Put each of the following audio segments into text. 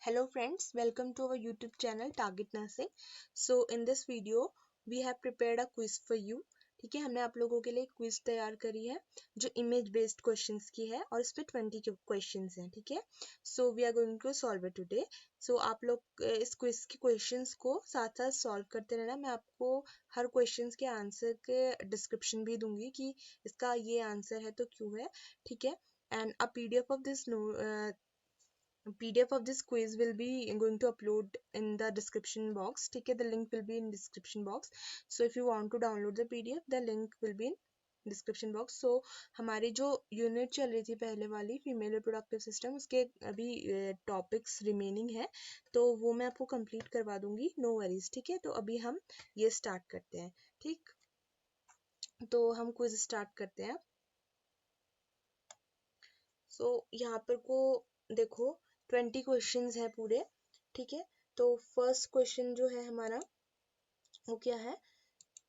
Hello friends, welcome to our YouTube channel Target Nursing. So in this video we have prepared a quiz for you. ठीक है, हमने आप लोगों के लिए क्विज तैयार करी है जो इमेज बेस्ड क्वेश्चंस की है और इसमें 20 क्वेश्चंस हैं. ठीक है, so we are going to solve it today. So आप लोग इस क्विज के क्वेश्चंस को साथ साथ सॉल्व करते रहना. मैं आपको हर क्वेश्चंस के आंसर के डिस्क्रिप्शन भी दूंगी कि इसका ये आंसर है तो क्यों है. ठीक है, and a PDF of this quiz will be going to upload in the description box. ठीक है, the link will be in description box. So if you want to download the PDF, the link will be in description box. So हमारी जो unit चल रही थी पहले वाली female reproductive system, उसके अभी टॉपिक्स रिमेनिंग है तो वो मैं आपको कंप्लीट करवा दूंगी, नो वरीज. ठीक है, तो अभी हम ये स्टार्ट करते हैं. ठीक, तो हम क्विज स्टार्ट करते हैं. सो यहाँ पर को देखो 20 क्वेश्चंस है पूरे. ठीक है, तो फर्स्ट क्वेश्चन जो है हमारा वो क्या है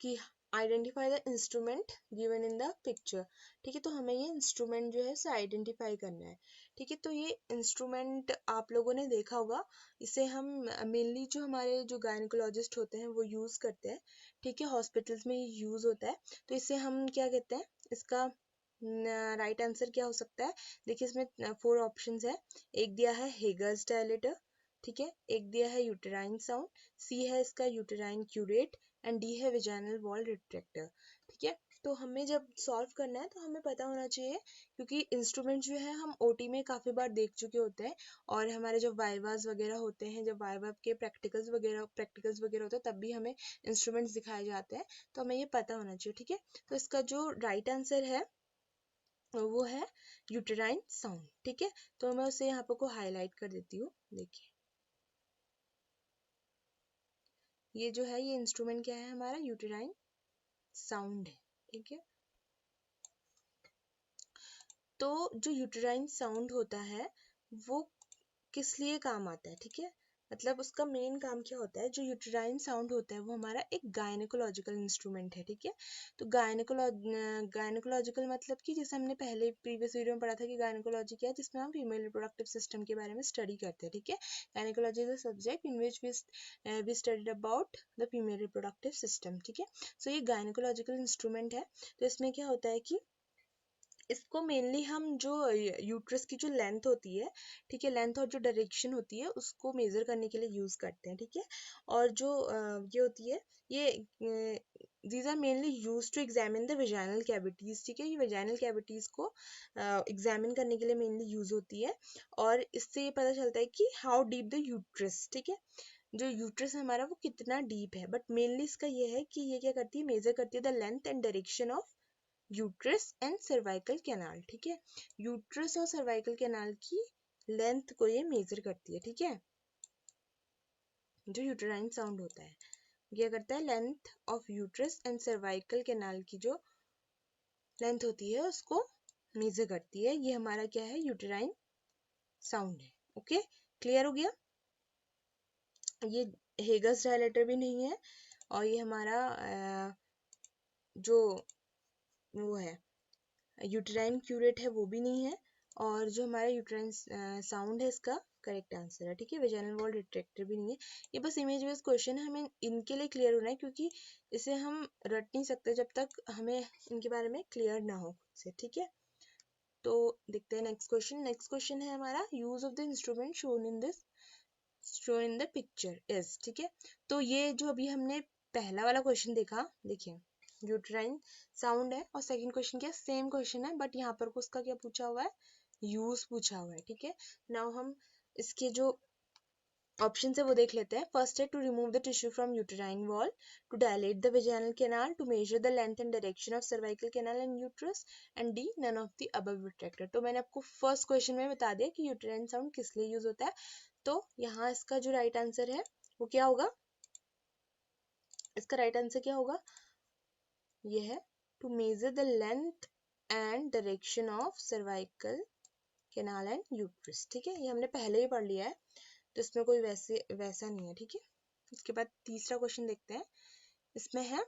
कि identify the instrument given in the picture. ठीक है, तो हमें ये इंस्ट्रूमेंट जो है इसे आइडेंटिफाई करना है. ठीक है, तो ये इंस्ट्रूमेंट आप लोगों ने देखा होगा, इसे हम मेनली जो हमारे जो गायनिकोलॉजिस्ट होते हैं वो यूज़ करते हैं. ठीक है, हॉस्पिटल्स में ये यूज़ होता है. तो इसे हम क्या कहते हैं, इसका राइट आंसर क्या हो सकता है. देखिए इसमें 4 ऑप्शंस है. एक दिया है हेगर्स डायलेटर. ठीक है, एक दिया है यूटेराइन साउंड, सी है इसका यूटेराइन क्यूरेट एंड डी है विजाइनल वॉल रिट्रैक्टर. ठीक है, तो हमें जब सॉल्व करना है तो हमें पता होना चाहिए क्योंकि इंस्ट्रूमेंट जो है हम ओटी में काफ़ी बार देख चुके होते हैं और हमारे जब वाइवाज वगैरह होते हैं, जब वाइवा के प्रैक्टिकल्स वगैरह होते हैं तब भी हमें इंस्ट्रूमेंट्स दिखाए जाते हैं, तो हमें ये पता होना चाहिए. ठीक है, तो इसका जो राइट आंसर है वो है यूटेराइन साउंड. ठीक है, तो मैं उसे यहाँ पर को हाईलाइट कर देती हूँ. देखिए ये जो है ये इंस्ट्रूमेंट क्या है हमारा, यूटेराइन साउंड है. ठीक है, तो जो यूटेराइन साउंड होता है वो किस लिए काम आता है. ठीक है, मतलब उसका मेन काम क्या होता है. जो यूटेराइन साउंड होता है वो हमारा एक गायनेकोलॉजिकल इंस्ट्रूमेंट है. ठीक है, तो गायनेकोलॉजिकल मतलब कि जैसे हमने पहले प्रीवियस वीडियो में पढ़ा था कि गायनेकोलॉजी क्या है, जिसमें हम फीमेल रिप्रोडक्टिव सिस्टम के बारे में स्टडी करते हैं. ठीक है, gynecology is a subject in which we studied about the female reproductive system. ठीक है, सो ये गायनेकोलॉजिकल इंस्ट्रूमेंट है. तो इसमें क्या होता है कि इसको मेनली हम जो यूट्रस की जो लेंथ होती है, ठीक है, लेंथ और जो डायरेक्शन होती है उसको मेजर करने के लिए यूज करते हैं. ठीक है, और जो ये होती है ये these are mainly used to examine the vaginal cavities. ठीक है, ये vaginal cavities को एग्जामिन करने के लिए मेनली यूज होती है और इससे ये पता चलता है कि हाउ डीप द यूट्रस. ठीक है, जो यूट्रस है हमारा वो कितना डीप है, बट मेनली इसका ये है कि ये क्या करती है, मेजर करती है the length and direction of uterus and cervical canal. ठीक है, यूट्रस और सर्वाइकल कैनाल की लेंथ को ये मेजर करती है. ठीक है, जो यूटेराइन साउंड होता है ये करता है length of uterus and cervical canal की जो लेंथ होती है उसको मेजर करती है. ये हमारा क्या है, यूटेराइन साउंड है. ओके, क्लियर हो गया. ये हेगर्स डायलेटर भी नहीं है और ये हमारा जो वो है यूटेराइन क्यूरेट है वो भी नहीं है और जो हमारा यूटेराइन साउंड है इसका करेक्ट आंसर है. ठीक है, वेजाइनल वॉल रिट्रैक्टर भी नहीं है. ये बस इमेज बेस्ड क्वेश्चन है, हमें इनके लिए क्लियर होना है क्योंकि इसे हम रट नहीं सकते जब तक हमें इनके बारे में क्लियर ना हो खुद से. ठीक है, तो देखते हैं नेक्स्ट क्वेश्चन. नेक्स्ट क्वेश्चन है हमारा use of the instrument shown in the picture is. ठीक है, तो ये जो अभी हमने पहला वाला क्वेश्चन देखा, देखिए यूट्राइन साउंड है और सेकंड क्वेश्चन क्या, सेम क्वेश्चन है बट यहाँ पर उसका क्या पूछा हुआ है, यूज पूछा हुआ है. ठीक है, नाउ हम इसके जो ऑप्शन है वो देख लेते हैं. फर्स्ट है to remove the tissue from uterine wall, to dilate the vaginal canal, to measure the length and direction of cervical canal and uterus and D none of the above retractor. तो मैंने आपको first question में बता दिया कि uterine sound किस लिए use होता है. तो यहाँ इसका जो राइट आंसर है वो क्या होगा, इसका राइट आंसर क्या होगा, ये है to measure the length and direction of cervical canal and uterus. ठीक है, ये हमने पहले ही पढ़ लिया है तो इसमें कोई वैसा नहीं है. ठीक है, इसके बाद तीसरा क्वेश्चन देखते हैं. इसमें है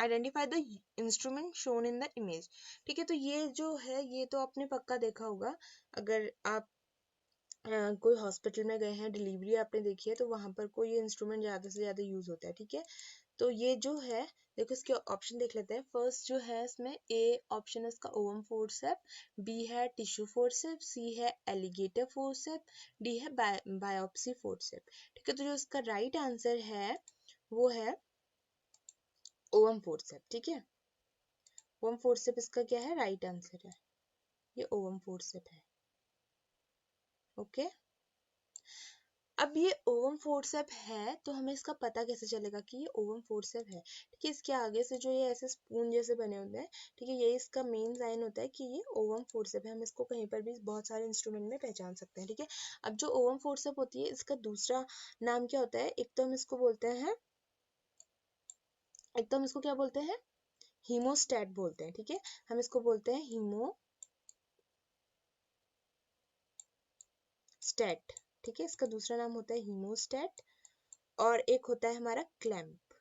identify the instrument shown in the image. ठीक है, तो ये जो है ये तो आपने पक्का देखा होगा. अगर आप कोई हॉस्पिटल में गए हैं, डिलीवरी आपने देखी है, तो वहां पर कोई ये इंस्ट्रूमेंट ज्यादा से ज्यादा यूज होता है, ठीक है। तो ये जो है, देखो इसके ऑप्शन देख लेते हैं। फर्स्ट जो है इसमें ए ऑप्शन है इसका ओवम फोर्सेप, बी है टिश्यू फोर्सेप, सी है एलिगेटर फोर्सेप, डी है बायोप्सी फोर्सेप, ठीक है। तो जो इसका राइट आंसर है वो है ओवम फोर्सेप, ठीक है। ओवम फोर्सेप इसका क्या है, राइट आंसर है, ये ओवम फोर्सेप है, ओके। अब ये ओवम फोर्सेप है तो हमें इसका पता कैसे चलेगा कि ये ओवम फोर्सेप है, ठीक है। इसके आगे से जो ये ऐसे स्पून जैसे बने होते हैं, ठीक है, ये इसका मेन साइन होता है कि ये ओवम फोर्सेप है। हम इसको कहीं पर भी बहुत सारे इंस्ट्रूमेंट में पहचान सकते हैं, ठीक है। अब जो ओवम फोर्सेप होती है इसका दूसरा नाम क्या होता है, एक तो हम इसको बोलते हैं, एक तो हम इसको क्या बोलते हैं, हीमोस्टेट बोलते हैं, ठीक है। हम इसको बोलते हैं हीमोस्टेट, ठीक है। इसका दूसरा नाम होता है हीमोस्टेट, और एक होता है हमारा क्लैंप।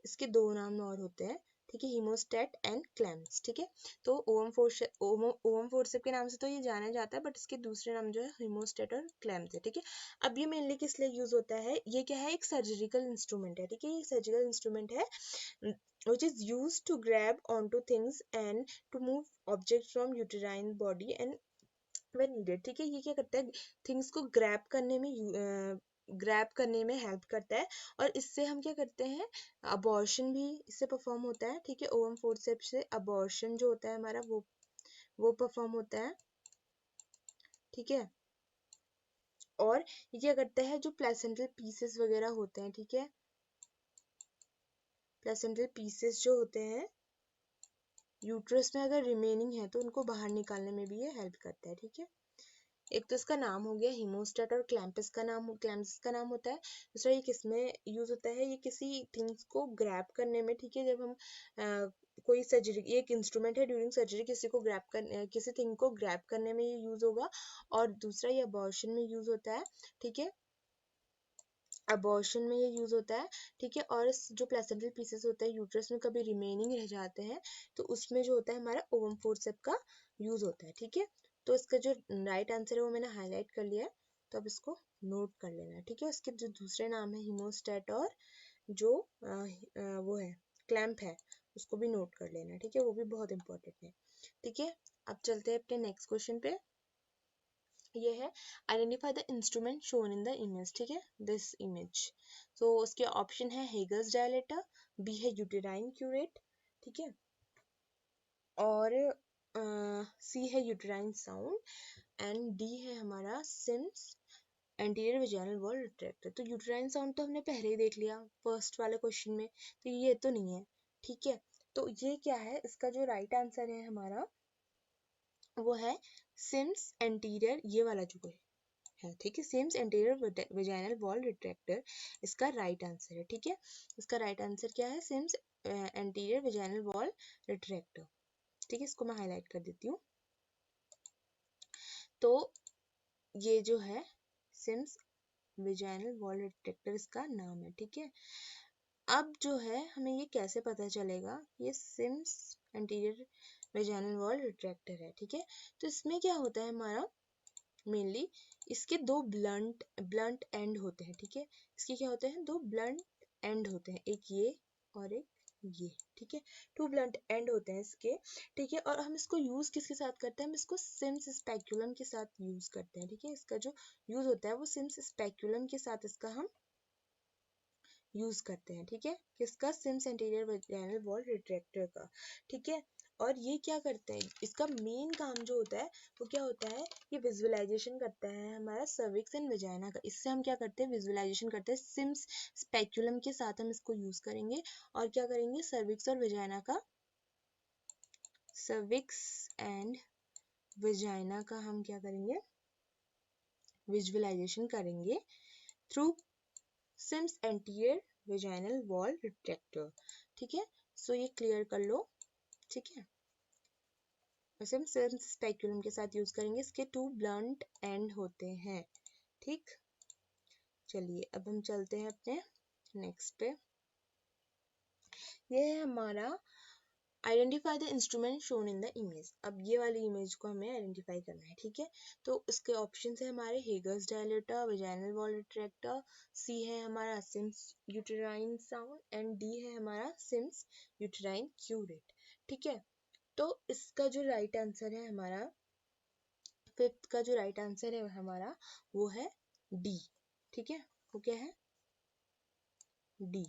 इसके दो नाम और होते हैं, ठीक है, हीमोस्टेट एंड क्लैम्प्स, ठीक है। तो ओवम फोर्सेप के नाम से तो ये जाना जाता है, बट इसके दूसरे नाम जो है हीमोस्टेट और क्लैम्प्स है, ठीक है। अब ये मेनली किस लिए यूज होता है, ये क्या है, एक सर्जिकल इंस्ट्रूमेंट है, ठीक है। ये सर्जिकल इंस्ट्रूमेंट है which is used to grab onto things and to move objects from uterine body and when needed, ठीक है। ये क्या करता है, थिंग्स को ग्रैब करने में हेल्प करता है, और इससे हम क्या करते हैं, अबॉर्शन भी इससे परफॉर्म होता है, ठीक है। ओवम फोर्सेप्स से अबॉर्शन जो होता है हमारा वो परफॉर्म होता है, ठीक है। और ये क्या करता है, जो प्लेसेंटल पीसेस वगैरह होते हैं, ठीक है, प्लेसेंटल पीसेस जो होते हैं यूट्रस में अगर रिमेनिंग है तो उनको बाहर निकालने में भी ये हेल्प करता है, ठीक है। एक तो इसका नाम हो गया हीमोस्टेट, और क्लैम्पस का नाम होता है। दूसरा ये किस में यूज होता है, ये किसी थिंग्स को ग्रैब करने में, ठीक है। जब हम कोई सर्जरी, एक इंस्ट्रूमेंट है, ड्यूरिंग सर्जरी किसी थिंग को ग्रैब करने में ये यूज होगा। और दूसरा ये अबॉर्शन में यूज होता है, ठीक है, अबॉर्शन में ये यूज होता है, ठीक है। और जो प्लेसेंटल पीसेस होते हैं यूट्रस में कभी रिमेनिंग रह जाते हैं, तो उसमें जो होता है हमारा ओवम फोर्सेप का यूज होता है, ठीक है। तो इसका जो राइट आंसर है वो मैंने हाईलाइट कर लिया है, तो अब इसको नोट कर लेना है, ठीक है। उसके जो दूसरे नाम है हीमोस्टेट, और जो वो है क्लैंप है, उसको भी नोट कर लेना है, ठीक है, वो भी बहुत इंपॉर्टेंट है, ठीक है। अब चलते हैं अपने नेक्स्ट क्वेश्चन पे। ये है identify the instrument shown in the image, ठीक है, दिस इमेज। तो उसके ऑप्शन है हेगल्स डायलेटर, बी है यूटेराइन क्यूरेट, ठीक है, और सी है यूटेराइन साउंड, एंड डी है हमारा Sims anterior vaginal wall retractor. तो यूटेराइन साउंड तो हमने पहले ही देख लिया फर्स्ट वाले क्वेश्चन में, तो ये तो नहीं है, ठीक है। तो ये क्या है, इसका जो राइट आंसर है हमारा वो है सिम्स एंटीरियर, ये वाला जो है, ठीक है, Sims anterior vaginal wall retractor इसका राइट आंसर है, ठीक है। इसका राइट आंसर क्या है, Sims anterior vaginal wall retractor, ठीक है। इसको मैं हाईलाइट कर देती हूँ। तो ये जो है सिम्स वेजाइनल वॉल रिट्रैक्टर इसका नाम है, ठीक है। अब जो है हमें ये कैसे पता चलेगा, ये Sims anterior vaginal wall retractor है, ठीक है। तो इसमें क्या होता है हमारा, मेनली इसके दो ब्लंट एंड होते हैं, ठीक है। इसके क्या होते हैं, दो ब्लंट एंड होते हैं, एक ये और एक ये, ठीक है। टू ब्लंट एंड होते हैं इसके, ठीक है। और हम इसको यूज किसके साथ करते हैं, हम इसको सिम्स स्पेक्यूलम के साथ यूज करते हैं, ठीक है। इसका जो यूज होता है वो सिम्स स्पेक्यूलम के साथ इसका हम यूज करते हैं, ठीक है। किसका, Sims anterior vaginal wall retractor का, ठीक है। और ये क्या करते हैं, इसका मेन काम जो होता है वो क्या होता है, ये विजुअलाइजेशन करता है हमारा सर्विक्स एंड वेजाइना का। इससे हम क्या करते हैं, विजुअलाइजेशन करते हैं, सिम्स स्पेक्यूलम के साथ हम इसको यूज करेंगे, और क्या करेंगे, सर्विक्स और वेजाइना का, सर्विक्स एंड वेजाइना का हम क्या करेंगे, विजुअलाइजेशन करेंगे through Sims anterior vaginal wall retractor, ठीक है। सो ये क्लियर कर लो, ठीक है। वैसे हम सिम्स स्पेक्यूलम के साथ यूज करेंगे, इसके टू ब्लंट एंड होते हैं, ठीक। चलिए अब हम चलते हैं अपने नेक्स्ट पे। ये है हमारा identify the instrument shown in the image. अब ये वाली इमेज को हमें आइडेंटिफाई करना है, ठीक है। तो इसके ऑप्शन है हमारे Hegar's dilator, vaginal wall retractor, C है हमारा Sims uterine sound and D है हमारा सिम्स यूटेराइन क्यूरेट, ठीक है। तो इसका जो राइट आंसर है हमारा, फिफ्थ का जो राइट आंसर है हमारा वो है डी, ठीक है। वो क्या है? डी,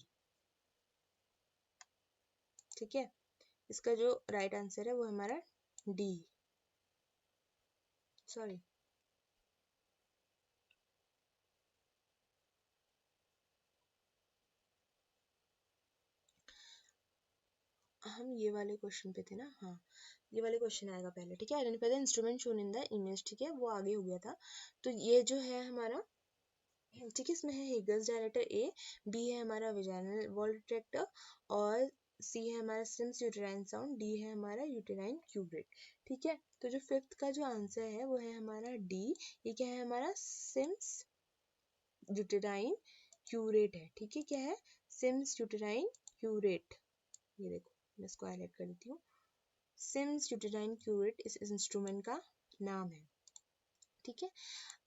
ठीक है। इसका जो राइट आंसर है वो हमारा डी, सॉरी हम ये वाले क्वेश्चन पे थे ना, हाँ ये वाले क्वेश्चन आएगा पहले, ठीक है। Identify the instrument shown in the image, ठीक है, वो आगे हो गया था। तो ये जो है हमारा, ठीक है, इसमें है हेगर्स डायलेटर ए, बी है हमारा वेजाइनल वॉल रिट्रैक्टर, और सी है हमारा सिम्स यूटेराइन साउंड, डी है हमारा यूटेराइन क्यूब्रेट, ठीक है। तो जो फिफ्थ का जो आंसर है वो है हमारा डी। ये क्या है हमारा? सिम्स यूटेराइन क्यूरेट है, ठीक है। क्या है? Sims uterine curette. ये देखो मैं इसको हाईलाइट कर देती हूँ। सिम्स यूटेराइन क्यूरेट इस इंस्ट्रूमेंट का नाम है, ठीक है।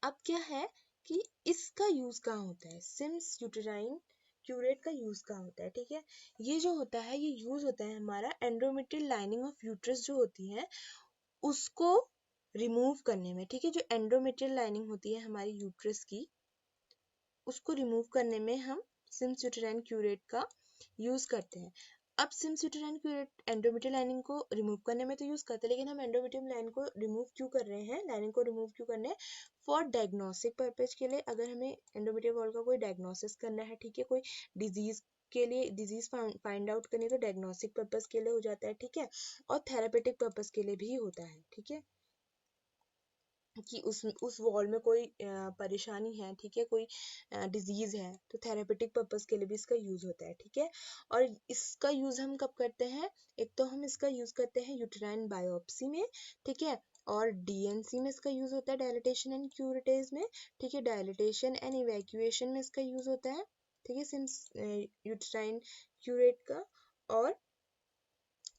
अब क्या है कि इसका यूज कहाँ होता है? सिम्स यूटेराइन क्यूरेट का यूज कहाँ होता है, ठीक है। ये जो होता है ये यूज होता है हमारा एंडोमेट्रियल लाइनिंग ऑफ यूट्रस जो होती है उसको रिमूव करने में, ठीक है। जो एंडोमेट्रियल लाइनिंग होती है हमारी यूट्रस की, उसको रिमूव करने में हम सिम्स यूटेराइन क्यूरेट का यूज करते हैं। अब Sims uterine curette endometrial lining को रिमूव करने में तो यूज करते हैं, लेकिन हम एंडोमेट्रियल लाइन को रिमूव क्यों कर रहे हैं, लाइनिंग को रिमूव क्यों करने हैं? फॉर डायग्नोस्टिक पर्पज के लिए। अगर हमें एंडोमेट्रियल वॉल का कोई डायग्नोसिस करना है, ठीक है, कोई डिजीज के लिए डिजीज फाइंड आउट करनी है, तो डायग्नोस्टिक पर्पज के लिए हो जाता है, ठीक है। और थेरापेटिक पर्पज के लिए भी होता है, ठीक है, कि उस वॉल में कोई परेशानी है, ठीक है, कोई डिजीज है, तो थेरापेटिक पर्पस के लिए भी इसका यूज होता है, ठीक है। और इसका यूज हम कब करते हैं? एक तो हम इसका यूज करते हैं यूटेराइन बायोप्सी में, ठीक है, और डीएनसी में इसका यूज होता है, डायलिटेशन एंड क्यूरेटेज में, ठीक है, डायलिटेशन एंड इवैक्यूएशन में इसका यूज होता है, ठीक है, सिंस यूटेराइन क्यूरेट का। और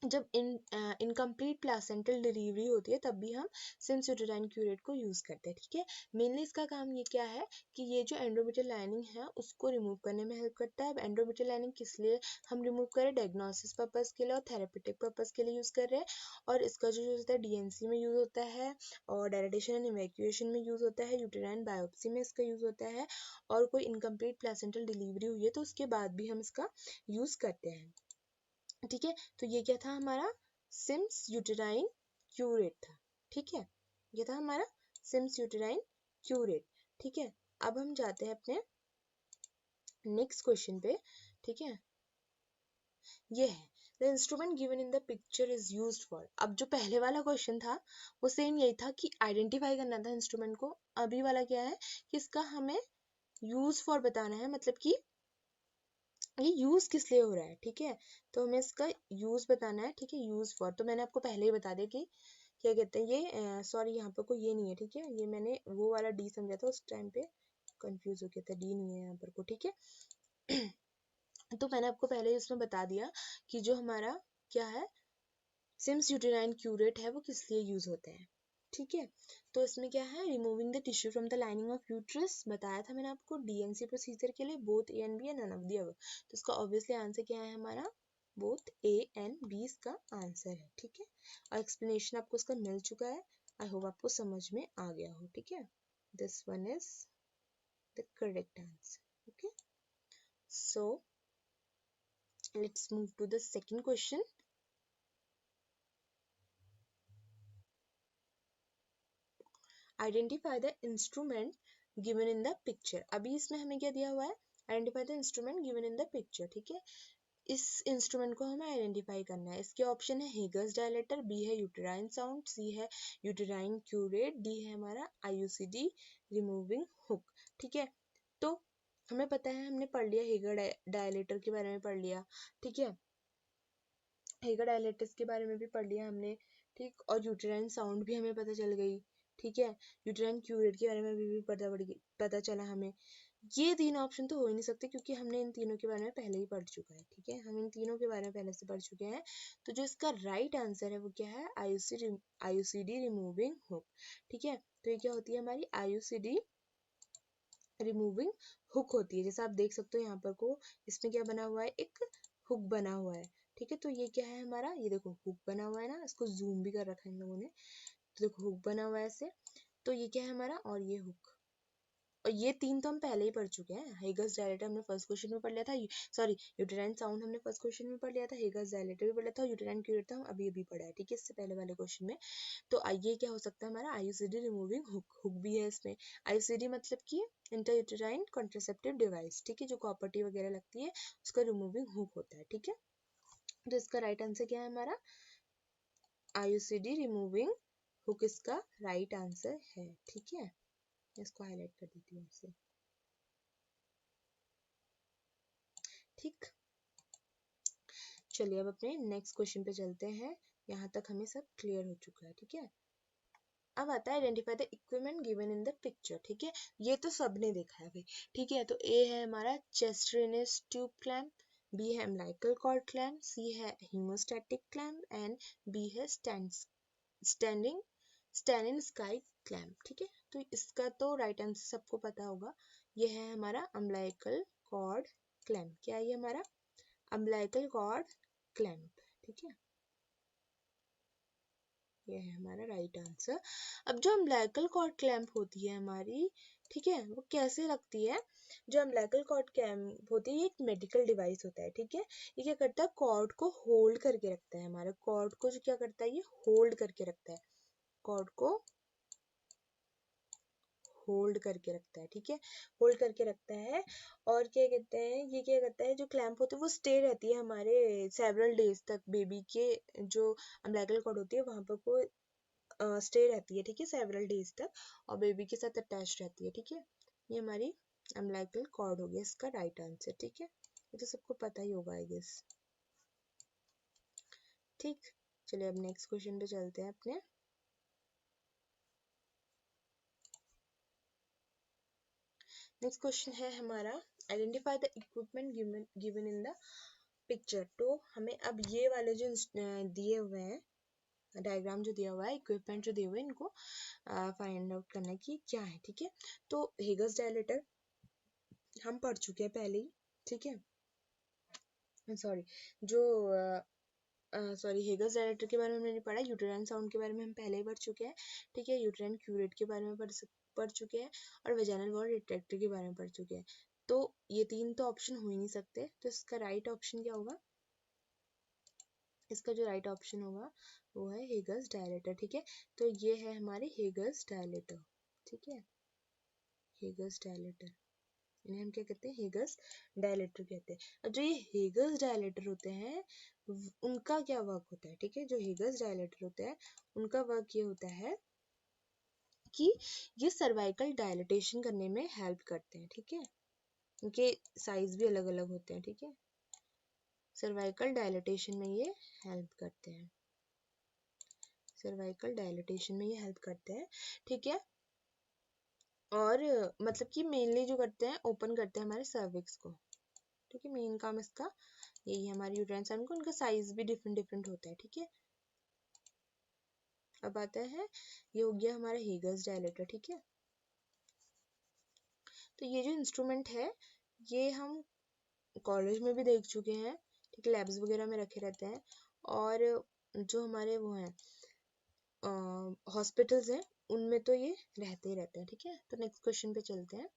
जब इनकम्प्लीट प्लासेंटल डिलीवरी होती है तब भी हम सिम्स यूटेराइन क्यूरेट को यूज करते हैं, ठीक है। मेनली इसका काम ये क्या है कि ये जो एंडोमेट्रियल लाइनिंग है उसको रिमूव करने में हेल्प करता है। अब एंडोमेट्रियल लाइनिंग किस लिए हम रिमूव करें? डायग्नोसिस पर्पज के लिए और थेरेपेटिक पर्पज के लिए यूज कर रहे हैं। और इसका जो यूज होता है डीएनसी में यूज होता है, और डायलिटेशन एंड इवैक्यूएशन में यूज होता है, यूटेराइन बायोप्सी में इसका यूज होता है, और कोई इनकम्प्लीट प्लासेंटल डिलीवरी हुई है तो उसके बाद भी हम इसका यूज करते हैं, ठीक है। तो ये क्या था हमारा? सिम्स यूटेराइन क्यूरेट था, ठीक है। ये था हमारा सिम्स यूटेराइन क्यूरेट, ठीक है। अब हम जाते हैं अपने नेक्स्ट क्वेश्चन पे, ठीक है। ये है the instrument given in the picture is used for. अब जो पहले वाला क्वेश्चन था वो सेम यही था कि आइडेंटिफाई करना था इंस्ट्रूमेंट को। अभी वाला क्या है कि इसका हमें यूज फॉर बताना है, मतलब कि ये यूज किस लिए हो रहा है, ठीक है। तो हमें इसका यूज बताना है, ठीक है। यूज फॉर तो मैंने आपको पहले ही बता दिया कि क्या कहते हैं ये, सॉरी यहाँ पर कोई ये नहीं है, ठीक है, ये मैंने वो वाला डी समझा था उस टाइम पे, कंफ्यूज हो गया था, डी नहीं है यहाँ पर को, ठीक है। तो मैंने आपको पहले ही उसमें बता दिया कि जो हमारा क्या है सिम्स यूटेराइन क्यूरेट है वो किस लिए यूज होता है, ठीक है। तो इसमें क्या है, removing the tissue from the lining of uterus बताया था मैंने आपको, डीएनसी प्रोसीजर के लिए both A and B and none of the above. तो इसका ऑब्वियसली आंसर क्या है हमारा? बोथ ए एंड बी इसका आंसर है, ठीक है। और एक्सप्लेनेशन आपको इसका मिल चुका है, आई होप आपको समझ में आ गया हो, ठीक है। This one is the correct answer, okay. So let's move to the second question. Identify the instrument given in the picture. अभी इसमें हमें क्या दिया हुआ है? Identify the instrument given in the picture, ठीक है। इस इंस्ट्रूमेंट को हमें आइडेंटिफाई करना है। इसके ऑप्शन है हेगर्स डायलेटर, बी है यूटेराइन साउंड, सी है यूटेराइन क्यूरेट, डी है हमारा आईयूसीडी रिमूविंग हुक, ठीक है। तो हमें पता है, हमने पढ़ लिया हेगर डायलेटर के बारे में पढ़ लिया, ठीक है, हेगर डायलेटर्स के बारे में भी पढ़ लिया हमने, ठीक। और यूटेराइन साउंड भी हमें पता चल गई, ठीक है। यूटेराइन क्यूरेट के बारे में भी पता चला हमें। ये तीन ऑप्शन तो हो ही नहीं सकते क्योंकि हमने इन तीनों के बारे में पहले ही पढ़ चुका है, ठीक है, हम इन तीनों के बारे में पहले से पढ़ चुके हैं। तो जो इसका राइट आंसर है वो क्या है, आईयूसीडी रिमूविंग हुक, ठीक है। तो ये क्या होती है हमारी आईयूसीडी रिमूविंग हुक होती है। जैसा आप देख सकते हो यहाँ पर को इसमें क्या बना हुआ है, एक हुक बना हुआ है, ठीक है। तो ये क्या है हमारा, ये देखो हुक बना हुआ है ना, इसको जूम भी कर रखा है इन लोगों ने। तो देखो हुक बना हुआ है ऐसे, तो ये क्या है हमारा, और ये हुक, और ये तीन तो हम पहले ही पढ़ चुके हैं। हेगल्स डायलेटर हमने फर्स्ट क्वेश्चन में पढ़ लिया था, सॉरी यूटेराइन साउंड हमने फर्स्ट क्वेश्चन में पढ़ लिया था, हेगल्स डायलेटर भी पढ़ लिया था, यूटेराइन क्यूरेट था हम अभी अभी पढ़ा है, ठीक है, इससे पहले वाले क्वेश्चन में। तो ये क्या हो सकता है हमारा, आईयूसीडी रिमूविंग हुक, हुक भी है इसमें। आईयूसीडी मतलब कि इंट्रायूटेराइन कॉन्ट्रासेप्टिव डिवाइस, ठीक है, जो कॉपर्टी वगैरह लगती है उसका रिमूविंग हुक होता है, ठीक है। तो इसका राइट आंसर क्या है हमारा, आईयूसीडी रिमूविंग हुक इसका राइट आंसर है, ठीक है। इसको हाईलाइट कर देती हूँ इससे, ठीक। चलिए अब अपने नेक्स्ट क्वेश्चन पे चलते हैं। यहाँ तक हमें सब क्लियर हो चुका है, ठीक है। अब आता है identify the equipment given in the picture, ठीक है। ये तो सबने देखा है भाई, ठीक है। तो ए है हमारा चेस्ट रेनिस ट्यूब क्लैम्प, बी है अम्बिलिकल कॉर्ड क्लैम्प, सी है हीमोस्टैटिक क्लैम्प एंड बी है स्टैंडिंग स्टैंड स्काई क्लैम्प, ठीक है। तो इसका तो राइट आंसर सबको पता होगा, ये है हमारा अम्बिलिकल कॉर्ड क्लैम्प। क्या है ये हमारा अम्बिलिकल कॉर्ड क्लैम्प, ठीक है, ये है हमारा राइट आंसर। अब जो अम्बिलिकल कॉर्ड क्लैम्प होती है हमारी, ठीक है, वो कैसे लगती है, जो अम्बिलिकल कॉर्ड क्लैम्प होती है ये एक मेडिकल डिवाइस होता है, ठीक है। ये क्या करता है, कॉर्ड को होल्ड करके रखता है, हमारे कॉर्ड को जो क्या करता है, ये होल्ड करके रखता है, कॉर्ड को होल्ड करके रखता है, ठीक है, होल्ड करके रखता है। और क्या कहते हैं, ये क्या करता है, जो क्लैंप होती है वो स्टे रहती है हमारे सेवरल डेज तक, बेबी के जो अम्बिलिकल कॉर्ड होती है वहां पर को स्टे रहती है, ठीक है, सेवरल डेज तक, और बेबी के साथ अटैच रहती है, ठीक है। ये हमारी अम्बिलिकल कॉर्ड हो गया इसका राइट आंसर, ठीक है, ये तो सबको पता ही होगा आई गेस, ठीक। चलिए अब नेक्स्ट क्वेश्चन पे चलते हैं अपने। नेक्स्ट क्वेश्चन है हमारा identify the equipment given in the picture. तो हमें अब ये वाले जो दिए हुए हैं डायग्राम जो दिया हुआ है, इक्विपमेंट जो दिए हुए हैं, इनको फाइंड आउट करना है कि क्या है, ठीक है। तो हेगल्स डायलेटर हम पढ़ चुके हैं पहले ही, ठीक है, सॉरी जो सॉरी हेगल्स डायलेटर के बारे में हमने नहीं पढ़ा, यूटेराइन साउंड के बारे में हम पहले ही पढ़ चुके हैं, ठीक है, यूटेराइन क्यूरेट के बारे में पढ़ चुके हैं, और वेजाइनल वॉल रिट्रैक्टर के बारे में पढ़ चुके हैं। तो ये तीन तो ऑप्शन हो ही नहीं सकते, तो इसका राइट ऑप्शन क्या होगा, इसका जो राइट ऑप्शन होगा वो है हेगल्स डायलेटर, ठीक है। तो ये है हमारे हेगल्स डायलेटर, ठीक है, हेगल्स डायलेटर, इन्हें हम क्या कहते हैं, हेगल्स डायलेटर कहते हैं। और जो ये हेगल्स डायलेटर होते हैं उनका क्या वर्क होता है, ठीक है, जो हेगल्स डायलेटर होते हैं उनका वर्क ये होता है कि ये सर्वाइकल डायलिटेशन करने में हेल्प करते हैं, ठीक है, उनके साइज भी अलग अलग होते हैं, ठीक है, सर्वाइकल डायलिटेशन में ये हेल्प करते हैं, सर्वाइकल डायलिटेशन में ये हेल्प करते हैं, ठीक है। और मतलब कि मेनली जो करते हैं ओपन करते हैं हमारे सर्विक्स को, ठीक है, मेन काम इसका यही है, हमारे यूट्राइन साउंड को, उनका साइज भी डिफरेंट डिफरेंट होता है, ठीक है। अब आता है, ये हो गया हमारा हेगल्स डायलेटर, ठीक है। तो ये जो इंस्ट्रूमेंट है ये हम कॉलेज में भी देख चुके हैं, ठीक है, लैब्स वगैरह में रखे रहते हैं, और जो हमारे वो हैं हॉस्पिटल्स हैं उनमें तो ये रहते ही रहते हैं, ठीक है। तो नेक्स्ट क्वेश्चन पे चलते हैं,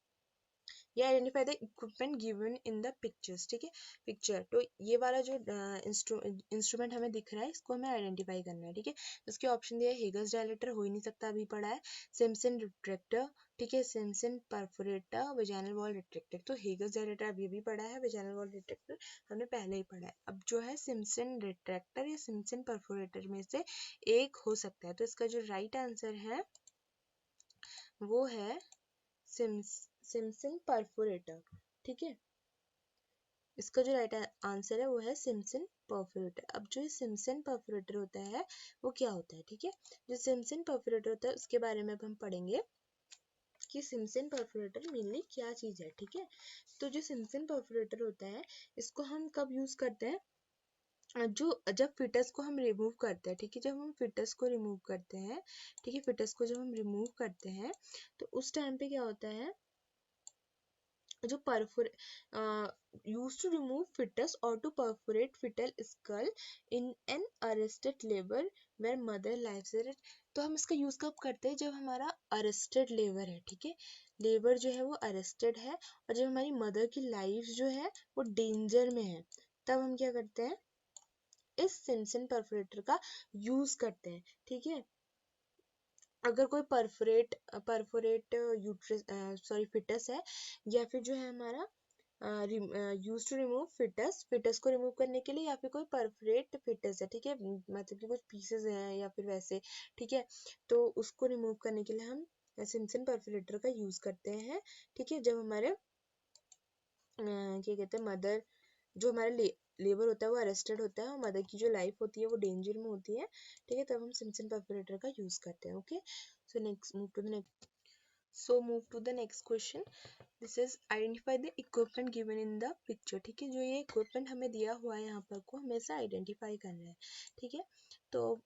ये identify the equipment given in the pictures, ठीक है, पिक्चर। तो ये वाला जो इंस्ट्रूमेंट हमें दिख रहा है इसको हमें आइडेंटिफाई करना है, ठीक है। इसके ऑप्शन दिया है, हेगल्स डायलेटर हो ही नहीं सकता, अभी पढ़ा है, सिम्पसन रिट्रैक्टर, ठीक है, Simpson perforator, vaginal wall retractor. तो हेगल्स डायलेटर अभी भी पढ़ा है, वेजाइनल वॉल रिट्रैक्टर हमने पहले ही पढ़ा है। अब जो है सिम्पसन रिट्रैक्टर या सिम्पसन परफोरेटर में से एक हो सकता है, तो इसका जो राइट आंसर है वो है सिम्पसन परफोरेटर, ठीक है, इसका जो राइट आंसर है वो है सिम्पसन परफोरेटर। अब जो सिम्पसन परफोरेटर होता है वो क्या होता है, ठीक है, जो सिम्पसन परफोरेटर होता है उसके बारे में अब हम पढ़ेंगे कि सिम्पसन परफोरेटर मेनली क्या चीज़ है, ठीक है। तो जो सिम्पसन परफोरेटर होता है इसको हम कब यूज़ करते हैं, जो जब फिटस को हम रिमूव करते हैं, ठीक है, जब हम फिटस को रिमूव करते हैं, ठीक है, फिटस को जब हम रिमूव करते हैं तो उस टाइम पे क्या होता है, जो यूज टू रिमूव फिटस और to perforate fetal skull in an arrested labour where mother life is. तो हम इसका यूज कब करते हैं, जब हमारा अरेस्टेड लेबर है, ठीक है, लेबर जो है वो अरेस्टेड है और जब हमारी मदर की लाइफ जो है वो डेंजर में है, तब हम क्या करते हैं, इस सिम्पसन परफोरेटर का यूज करते हैं, ठीक है। अगर कोई परफोरेट यूट्रस सॉरी फिटस है, या फिर जो है हमारा यूज टू रिमूव फिटस को रिमूव करने के लिए, या फिर कोई परफोरेट फिटस है, ठीक है, मतलब कि कुछ पीसेस हैं या फिर वैसे, ठीक है, तो उसको रिमूव करने के लिए हम सिम्पसन परफोरेटर का यूज करते हैं, ठीक है। जब हमारे क्या कहते हैं, मदर जो हमारा लेबर होता है वो अरेस्टेड होता है और मदर की जो लाइफ होती है वो डेंजर में होती है, ठीक है, तब हम सिम्पसन परफोरेटर का यूज करते हैं। Okay, so next move to the next move to the next question. This is identify the equipment given in the picture, ठीक है, जो ये इक्विपमेंट हमें दिया हुआ है यहाँ पर को हमें से आइडेंटिफाई करना है, ठीक है। तो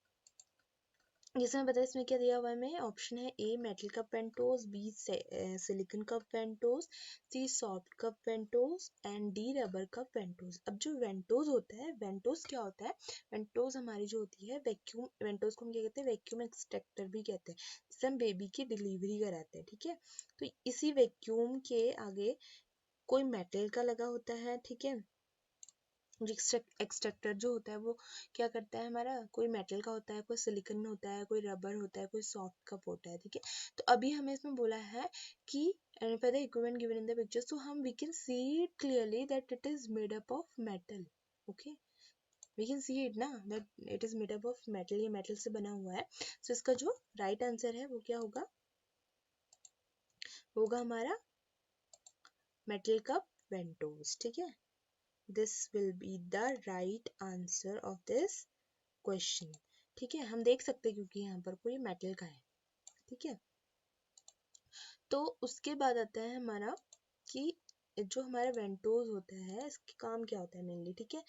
जैसे मैं बताया इसमें क्या दिया हुआ है, हमें ऑप्शन है A metal cup ventouse, B silicon cup ventouse, C soft cup ventouse and D rubber cup ventouse. अब जो वेंटोस होता है, वेंटोस क्या होता है, वेंटोस हमारी जो होती है वैक्यूम, वेंटोस को हम क्या कहते हैं, वैक्यूम एक्सट्रैक्टर भी कहते हैं, जिससे हम बेबी की डिलीवरी कराते हैं, ठीक है। तो इसी वैक्यूम के आगे कोई मेटल का लगा होता है, ठीक है, एक्सट्रैक्टर जो होता है वो क्या करता है हमारा, कोई मेटल का होता है, कोई सिलिकॉन में होता है, कोई रबर होता है, कोई सॉफ्ट कप होता है, ठीक है। तो अभी हमें इसमें बोला है कि for the equipment given in the picture, so हम we can see it clearly that it is made up of metal, okay, we can see it ना, that it is made up of metal, ये metal से बना हुआ है। so इसका जो right answer है वो क्या होगा, होगा हमारा मेटल कप वेंटोस, ठीक है। This will be the right answer of this question, ठीक है। हम देख सकते हैं क्योंकि यहाँ पर कोई मेटल का है, ठीक है। तो उसके बाद आता है हमारा कि जो हमारा वेंटोज होता है इसके काम क्या होता है मेनली, ठीक है।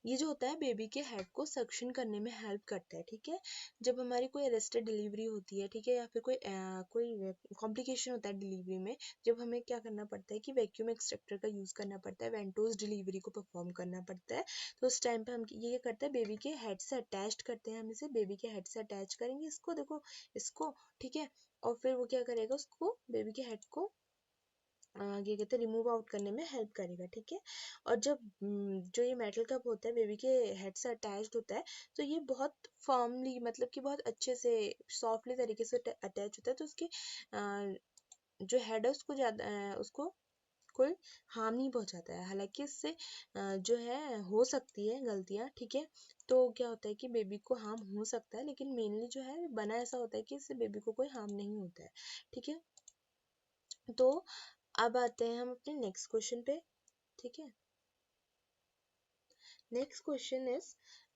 ये जो होता है बेबी के हेड को सक्शन करने में हेल्प करता है, ठीक है। जब हमारी कोई अरेस्टेड डिलीवरी होती है, ठीक है, या फिर कोई कॉम्प्लिकेशन होता है डिलीवरी में, जब हमें क्या करना पड़ता है कि वैक्यूम एक्सट्रैक्टर का यूज़ करना पड़ता है, वेंटोज डिलीवरी को परफॉर्म करना पड़ता है। तो उस टाइम पे हम ये करते हैं, बेबी के हेड से अटैच करते हैं, हम इसे बेबी के हेड से अटैच करेंगे इसको, देखो इसको, ठीक है। और फिर वो क्या करेगा, उसको बेबी के हेड को ये कहते हैं रिमूव आउट करने में हेल्प करेगा, ठीक है। और जब जो ये मेटल कप होता है बेबी के हेड से अटैच्ड होता है, तो ये बहुत फर्मली, मतलब कि बहुत अच्छे से सॉफ्टली तरीके से अटैच होता है, तो उसके जो हेड है उसको ज़्यादा उसको कोई हार्म नहीं पहुंचाता है। हालांकि इससे जो है हो सकती है गलतियां, ठीक है। तो क्या होता है कि बेबी को हार्म हो सकता है, लेकिन मेनली जो है बना ऐसा होता है कि इससे बेबी को कोई हार्म नहीं होता है, ठीक है। तो अब आते हैं हम अपने नेक्स्ट क्वेश्चन पे, ठीक है। Next question is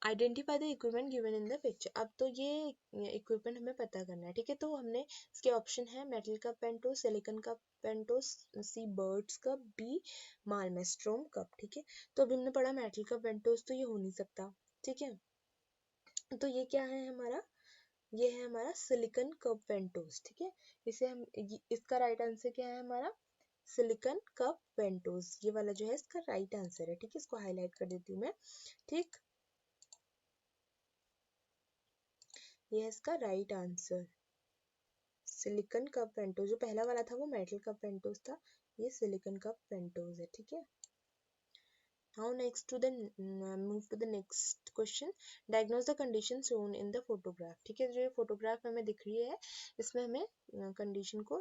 identify the equipment given in the picture. अब तो ये इक्विपमेंट हमें पता करना है, ठीक है। तो हमने इसके ऑप्शन है metal cup ventouse, silicone cup ventouse, C Bird's cup, B Malmstrom cup, ठीक है। तो अभी हमने पढ़ा मेटल कप पेंटोस, तो ये हो नहीं सकता, ठीक है। तो ये क्या है हमारा, ये है हमारा सिलिकॉन कप पेंटोस, ठीक है। इसे हम इसका राइट आंसर क्या है हमारा, सिलिकॉन कप पेंटोस, ये वाला जो है इसका राइट आंसर है, ठीक है। इसको हाईलाइट कर देती हूँ मैं, ठीक, ये है इसका right answer, silicon cup pentose. जो पहला वाला था वो मेटल कप पेंटोस था, ये सिलिकॉन कप पेंटोस है, ठीक है। Now next to the move to the next question, diagnose the condition shown in the photograph, ठीक है। जो ये फोटोग्राफ हमें दिख रही है इसमें हमें कंडीशन को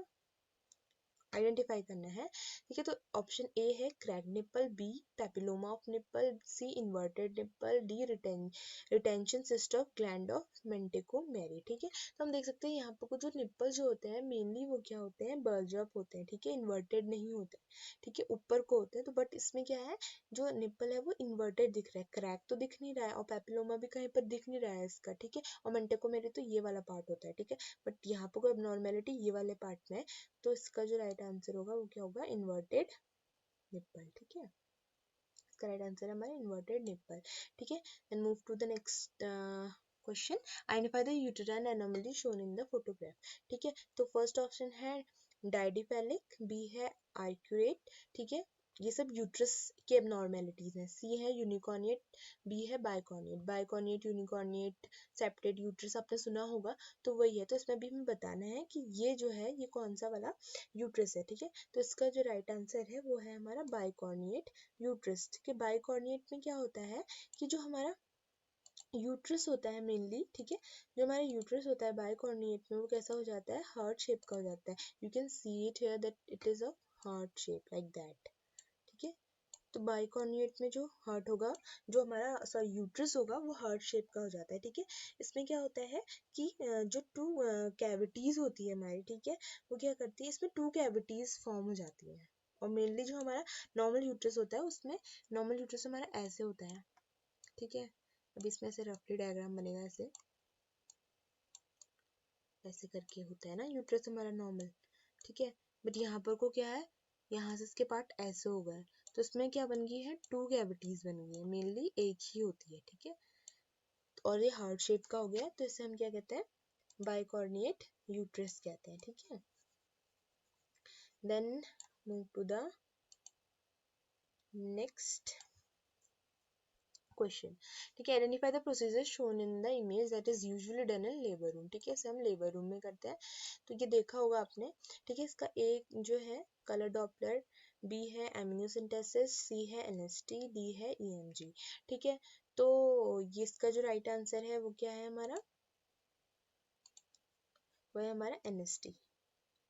आइडेंटिफाई करना है, ठीक है। तो ऑप्शन ए है crack nipple, B papilloma of nipple, C inverted nipple, D retention cyst of gland of Montgomery, ठीक है। तो हम देख सकते हैं यहाँ पर जो निप्पल जो होते हैं मेनली वो क्या होते हैं, बल्ज अप होते हैं, ठीक है, इन्वर्टेड नहीं होते, ठीक है, ऊपर को होते हैं। तो बट इसमें क्या है, जो निप्पल है वो इन्वर्टेड दिख रहा है, क्रैक तो दिख नहीं रहा है, और पेपिलोमा भी कहीं पर दिख नहीं रहा है इसका, ठीक है, और मेंटिको-मेरी तो ये वाला पार्ट होता है, ठीक है। बट यहाँ पर कोई एबनॉर्मेलिटी ये वाले पार्ट में है, तो इसका जो राइट आंसर होगा वो क्या होगा, इन्वर्टेड निप्पल, ठीक है। इसका राइट आंसर है हमारा इन्वर्टेड निप्पल, ठीक है। Then move to the next question, identify the uterine anomaly shown in the photograph, ठीक है। तो फर्स्ट ऑप्शन है डायडिफेलिक, बी है आर्क्यूरेट, ठीक है, ये सब यूट्रस के एबनॉर्मेलिटीज हैं। सी है यूनिकॉर्निएट, बी है बाइकॉर्निएट यूनिकॉर्निएट सेप्टेड यूट्रस आपने सुना होगा, तो वही है। तो इसमें भी हमें बताना है कि ये जो है ये कौन सा वाला यूट्रस है, ठीक है। तो इसका जो राइट आंसर है वो है हमारा बाइकॉर्निएट यूट्रस, ठीक है। बाइकॉर्निएट में क्या होता है कि जो हमारा यूट्रस होता है मेनली, ठीक है, जो हमारा यूट्रस होता है बाइकॉर्निएट में वो कैसा हो जाता है, हार्ट शेप का हो जाता है। You can see it here that it is a heart shape like that, ठीक है। तो बाइकॉर्निएट में जो हार्ट होगा, जो हमारा सॉरी यूट्रस होगा वो हार्ट शेप का हो जाता है, ठीक है। इसमें क्या होता है कि जो टू कैविटीज होती है हमारी, ठीक है, वो क्या करती है, इसमें टू कैविटीज फॉर्म हो जाती है। और मेनली जो हमारा नॉर्मल यूट्रस होता है उसमें, नॉर्मल यूट्रस हमारा ऐसे होता है, ठीक है। अब इसमें से रफली डायग्राम बनेगा, ऐसे ऐसे करके होता है ना यूट्रस हमारा नॉर्मल, ठीक है। बट यहाँ पर को क्या है, यहाँ से इसके पार्ट ऐसे हो गए, तो इसमें क्या बन गई है, टू कैविटीज बन गई है, मेनली एक ही होती है, ठीक है। और ये हार्ट शेप का हो गया, तो इसे हम क्या कहते हैं, बाइकॉर्निएट यूट्रस कहते हैं, ठीक है। Then move to the next question, ठीक है। Identify the procedure shown in the image that is usually done in labour room, ठीक है, इसे हम लेबर रूम में करते हैं। तो ये देखा होगा आपने, ठीक है। इसका एक जो है कलर डॉपलर, बी है एमिनियोसेंटेसिस, सी है एनएसटी, डी है ईएमजी, ठीक है। तो ये इसका जो राइट आंसर है वो क्या है हमारा, वो है हमारा एनएसटी,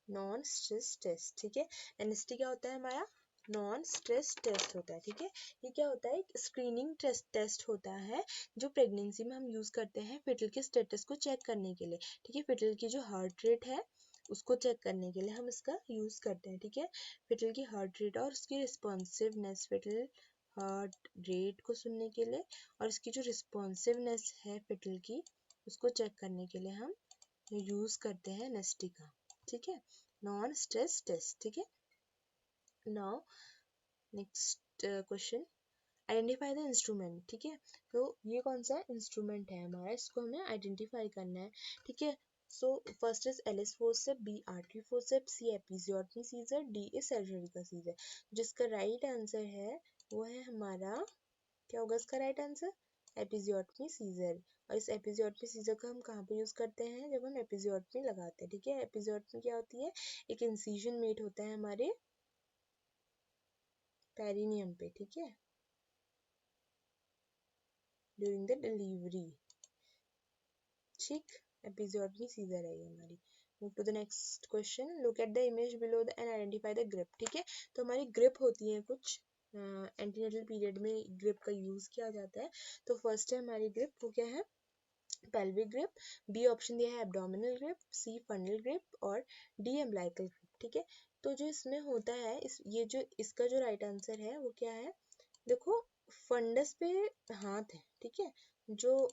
नॉन स्ट्रेस टेस्ट, ठीक है। एनएसटी क्या होता है हमारा, नॉन स्ट्रेस टेस्ट होता है, ठीक है। ये क्या होता है, एक स्क्रीनिंग टेस्ट होता है जो प्रेगनेंसी में हम यूज करते हैं फिटल के स्टेटस को चेक करने के लिए, ठीक है। फिटल की जो हार्ट रेट है उसको चेक करने के लिए हम इसका यूज करते हैं, ठीक है। फिटल की हार्ट रेट और उसकी रिस्पॉन्सिवनेस, फिटल हार्ट रेट को सुनने के लिए और इसकी जो रिस्पॉन्सिवनेस है फिटल की उसको चेक करने के लिए हम यूज करते हैं एनएसटी का, ठीक है, नॉन स्ट्रेस टेस्ट, ठीक है। Now next question, identify the instrument, ठीक है। तो ये कौन सा इंस्ट्रूमेंट है हमारा, इसको हमें आइडेंटिफाई करना है, ठीक है। So first is Allis forcep, B artery forcep, C episiotomy scissor, D is surgery का सीजर। जिसका राइट आंसर है वो है हमारा, क्या होगा इसका राइट आंसर, एपिजियोटमी सीजर। और इस एपिजियोटमी सीजर का हम कहाँ पे यूज करते हैं, जब हम एपिजियोटमी लगाते हैं, ठीक है। एपिजियोटमी क्या होती है, एक इंसिजन मेड होता है हमारे पेरिनियम पे, ठीक है, ड्यूरिंग द डिलीवरी, ठीक। एपिजियोटमी सीजर है ये हमारी। Move to the next question, look at the image below the and identify the grip, ठीक है। तो हमारी ग्रिप होती है कुछ एंटीनेटल पीरियड में ग्रिप का यूज किया जाता है। तो फर्स्ट है हमारी ग्रिप, वो क्या है, पेल्विक ग्रिप, बी ऑप्शन दिया है एब्डोमिनल ग्रिप, सी फंडल ग्रिप और डी एम्ब्लाइकल ग्रिप, ठीक है। तो जो इसमें होता है ये जो इसका जो राइट आंसर है वो क्या है, देखो फंडस पे हाथ है, ठीक है। जो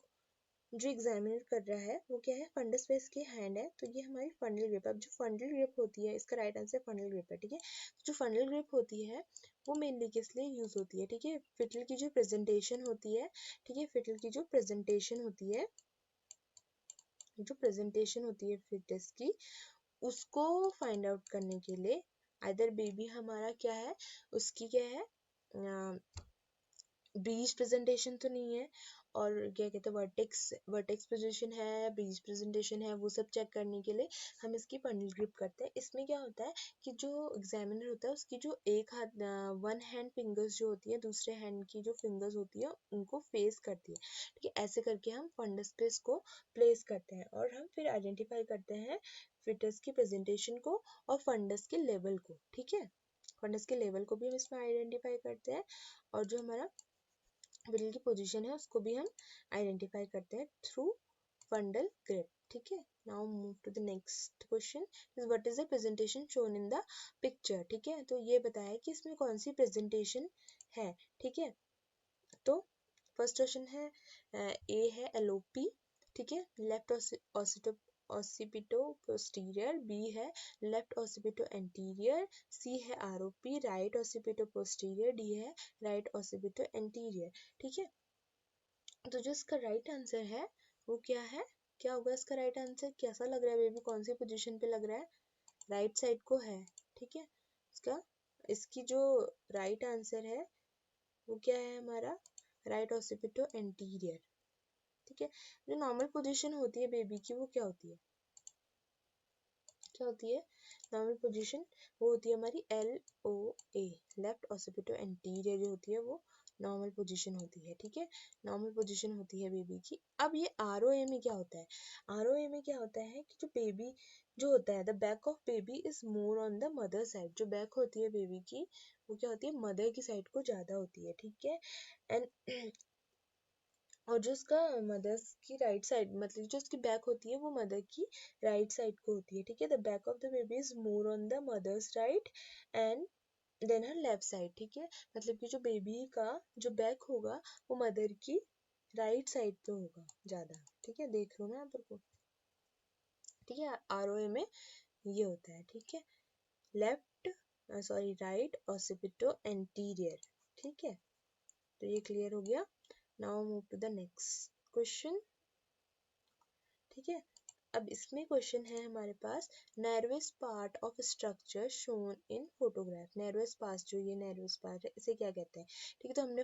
जो एग्जामिनर कर रहा है वो क्या है, फंडस पे इसके हैंड है, तो ये हमारी फंडल ग्रिप। अब जो फंडल ग्रिप होती है, इसका राइट आंसर फंडल ग्रिप है, ठीक है। जो फंडल ग्रिप होती है वो मेनली किस लिए यूज होती है, ठीक है, फिटल की जो प्रेजेंटेशन होती है, ठीक है, फिटल की जो प्रेजेंटेशन होती है, जो प्रेजेंटेशन होती है फिटस की, उसको फाइंड आउट करने के लिए, अदर बेबी हमारा क्या है, उसकी क्या है, ब्रीच प्रेजेंटेशन तो नहीं है, और क्या कहते हैं वर्टेक्स पोजीशन है, ब्रीज प्रेजेंटेशन है, वो सब चेक करने के लिए हम इसकी फंडल ग्रिप करते हैं। इसमें क्या होता है कि जो एग्जामिनर होता है उसकी जो एक हाथ वन हैंड फिंगर्स जो होती है दूसरे हैंड की जो फिंगर्स होती है उनको फेस करती है, ठीक है। ऐसे करके हम फंडस पे इसको प्लेस करते हैं और हम फिर आइडेंटिफाई करते हैं फिटस की प्रेजेंटेशन को और फंडस के लेवल को, ठीक है। फंडस के लेवल को भी हम इसमें आइडेंटिफाई करते हैं और जो हमारा विडल की पोजीशन है उसको भी हम आइडेंटिफाई करते हैं थ्रू फंडल ग्रिप, ठीक है। Now move to the next question, what is the presentation shown in the picture, ठीक है। तो ये बताया कि इसमें कौन सी प्रेजेंटेशन है, ठीक है। तो फर्स्ट क्वेश्चन है ए है एलोपी, ठीक है, लेफ्ट ऑसिपिटो पोस्टीरियर, बी है लेफ्ट ऑसिपिटो एंटीरियर, सी है ROP right occipito posterior, D है राइट ऑसिपिटो एंटीरियर, ठीक है। तो जो इसका राइट आंसर है वो क्या है, क्या होगा इसका राइट आंसर, कैसा लग रहा है बेबी, कौन सी पोजीशन पे लग रहा है, राइट साइड को है, ठीक है। इसकी जो राइट आंसर है वो क्या है हमारा राइट ऑसिपिटो एंटीरियर, ठीक है। जो नॉर्मल पोजीशन होती है बेबी की वो क्या होती है, क्या होती है नॉर्मल पोजीशन, वो होती है हमारी LOA, लेफ्ट ऑसिपिटो एंटीरियर जो होती है वो नॉर्मल पोजीशन होती है, ठीक है। नॉर्मल पोजीशन होती है बेबी की। अब ये ROA में क्या होता है, ROA में क्या होता है कि जो बेबी जो होता है the back of baby is more on the mother side, जो बैक होती है बेबी की वो क्या होती है मदर की साइड को ज्यादा होती है, ठीक है। एंड और जो उसका मदर्स की राइट साइड मतलब जो उसकी बैक होती है वो मदर की राइट साइड को होती है, ठीक है। The back of the baby is more on the mother's right and then her left side, ठीक है। मतलब कि जो बेबी का जो बैक होगा वो मदर की राइट साइड पे होगा ज्यादा, ठीक है। देख लो ना यहाँ पर को, ठीक है। ROA में ये होता है, ठीक है, left sorry right occipito anterior, ठीक है। तो ये क्लियर हो गया। Now move to the next question, ठीक है। अब इसमें क्वेश्चन है हमारे पास nervous part of structure shown in photograph, nervous part जो ये नर्वस पार्ट है इसे क्या कहते हैं, ठीक है। तो हमने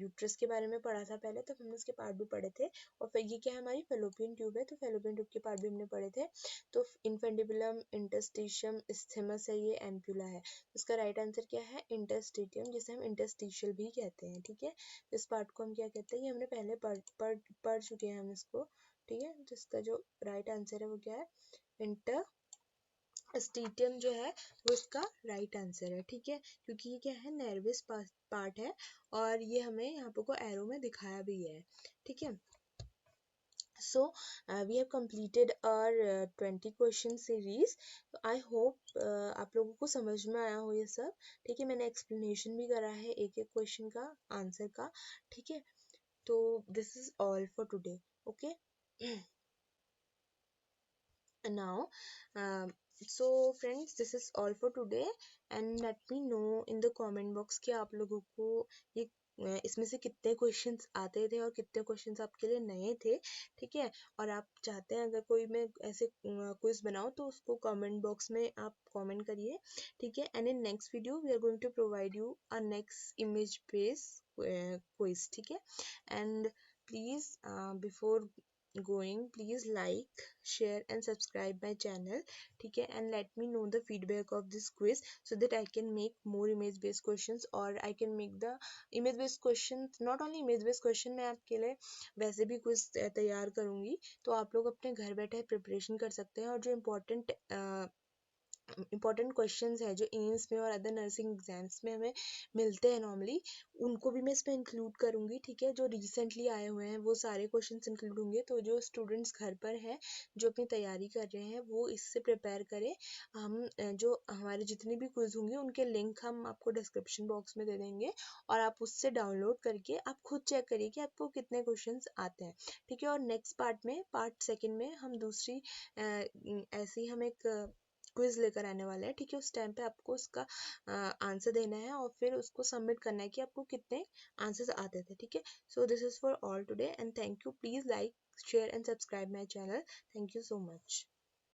यूट्रस के बारे में पढ़ा था पहले, तो हमने उसके पार्ट भी पढ़े थे। और फिर ये क्या है हमारी फेलोपियन ट्यूब है, तो फेलोपियन ट्यूब के पार्ट भी हमने पढ़े थे। तो इन्फेंडिबुलम इंटरस्टिशियम इस्थेमस है, ये एम्पुला है। उसका राइट आंसर क्या है इंटरस्टिटियम, जिसे हम इंटरस्टिशियल भी कहते हैं, ठीक है। इस पार्ट को हम क्या कहते हैं ये हमने पहले पढ़ चुके हैं हम इसको, ठीक है। जिसका जो राइट आंसर है वो क्या है इंटरस्टिटियम जो है वो इसका राइट आंसर है, ठीक है। क्योंकि ये क्या है नर्वस पार्ट है और ये हमें यहाँ पे को एरो में दिखाया भी है, ठीक है। So we have completed our 20 question series. I hope आप लोगों को समझ में आया हो ये सब, ठीक है। मैंने एक्सप्लेनेशन भी करा है एक एक क्वेश्चन का आंसर का, ठीक है। तो this is all for today, okay. Now so friends this is all for today and let me know in the comment box कि आप लोगों को ये इसमें से कितने क्वेश्चंस आते थे और कितने क्वेश्चंस आपके लिए नए थे, ठीक है। और आप चाहते हैं अगर कोई मैं ऐसे क्विज बनाऊं तो उसको कमेंट बॉक्स में आप कमेंट करिए, ठीक है। And in next video we are going to provide you a next image based quiz, ठीक है। And please before going please like share and subscribe my channel, ठीक है। and let me know the feedback of this quiz so that I can make more image based questions or I can make the image based questions, not only image based question मैं आपके लिए वैसे भी quiz तैयार करूंगी, तो आप लोग अपने घर बैठे प्रिपरेशन कर सकते हैं। और जो इंपॉर्टेंट क्वेश्चंस है जो एम्स में और अदर नर्सिंग एग्जाम्स में हमें मिलते हैं नॉर्मली, उनको भी मैं इसमें इंक्लूड करूंगी, ठीक है। जो रिसेंटली आए हुए हैं वो सारे क्वेश्चंस इंक्लूड होंगे, तो जो स्टूडेंट्स घर पर हैं जो अपनी तैयारी कर रहे हैं वो इससे प्रिपेयर करें। हम जो हमारे जितनी भी क्विज होंगे उनके लिंक हम आपको डिस्क्रिप्शन बॉक्स में दे देंगे और आप उससे डाउनलोड करके आप खुद चेक करिए कि आपको कितने क्वेश्चंस आते हैं, ठीक है। और नेक्स्ट पार्ट में पार्ट सेकंड में हम दूसरी ऐसे ही हम एक क्विज लेकर आने वाले हैं, ठीक है। उस टाइम पे आपको उसका आंसर देना है और फिर उसको सबमिट करना है कि आपको कितने आंसर्स आते थे, ठीक है। So this is for all today and thank you, please like share and subscribe my channel, thank you so much.